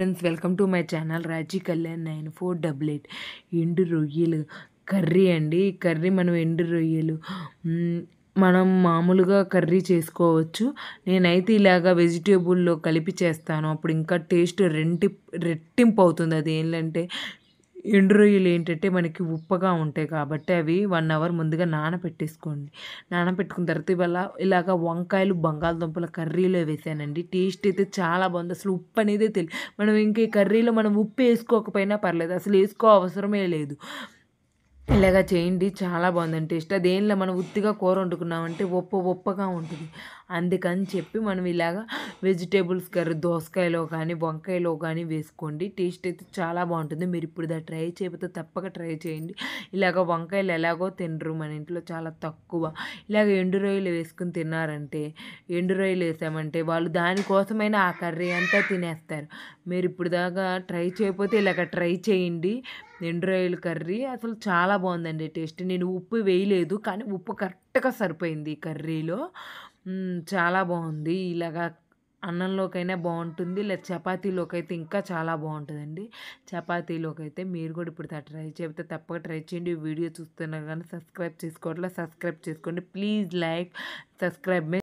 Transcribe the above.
Friends, welcome to my channel Raji Kalyan 9488. ఎండు రొయ్యలు curry అండి. ఈ కర్రీ మనం ఎండు రొయ్యలు మనం మామూలుగా కర్రీ చేసుకోవచ్చు. నేనైతే ఇలాగా వెజిటేబుల్లో కలిపి చేస్తాను. అప్పుడు ఇంకా టేస్ట్ రెట్టింపు అవుతుంది. అది ఏంటంటే ఎండు రొయ్యలు ఏంటంటే మనకి ఉప్పగా ఉంటాయి కాబట్టి అవి 1 అవర్ ముందుగా నానబెట్టేసుకోండి. నానబెట్టుకున్న తర్వాత ఇలాగ వంకాయలు బంగాళదుంపల కర్రీలో వేసానండి. టేస్ట్ అయితే చాలా బాగుంది. అసలు ఉప్పు అనేదే తెలియదు. మనం ఇంక ఈ కర్రీలో మనం ఉప్పు వేసుకోకపోయినా పర్లేదు, అసలు వేసుకో అవసరమే లేదు. ఇలాగ చేయండి, చాలా బాగుందండి టేస్ట్. అదేంలో మనం ఉత్తిగా కూర వండుకున్నామంటే ఉప్పగా ఉంటుంది. అందుకని చెప్పి మనం ఇలాగ వెజిటేబుల్స్ కర్రీ దోసకాయలో కానీ వంకాయలో కానీ వేసుకోండి. టేస్ట్ అయితే చాలా బాగుంటుంది. మీరు ఇప్పుడు ట్రై చేయకపోతే తప్పక ట్రై చేయండి. ఇలాగ వంకాయలు ఎలాగో తినరు, మన ఇంట్లో చాలా తక్కువ. ఇలాగ ఎండు రొయ్యలు వేసుకుని తిన్నారంటే, ఎండు రొయ్యలు వేసామంటే వాళ్ళు దానికోసమైనా ఆ కర్రీ అంతా తినేస్తారు. మీరు ఇప్పుడు దాకా ట్రై చేయకపోతే ఇలాగ ట్రై చేయండి. ఎండు రొయ్యల కర్రీ అసలు చాలా బాగుందండి టేస్ట్. నేను ఉప్పు వేయలేదు, కానీ ఉప్పు కరెక్ట్గా సరిపోయింది ఈ కర్రీలో. చాలా బాగుంది. ఇలాగా అన్నంలోకైనా బాగుంటుంది, లేదా చపాతీలోకి అయితే ఇంకా చాలా బాగుంటుందండి. చపాతీలోకి అయితే మీరు కూడా ఇప్పుడు ట్రై చేయకపోతే తప్పక ట్రై చేయండి. వీడియో చూస్తున్నా కానీ సబ్స్క్రైబ్ చేసుకోవట్లేదు, సబ్స్క్రైబ్ చేసుకోండి ప్లీజ్. Like, subscribe me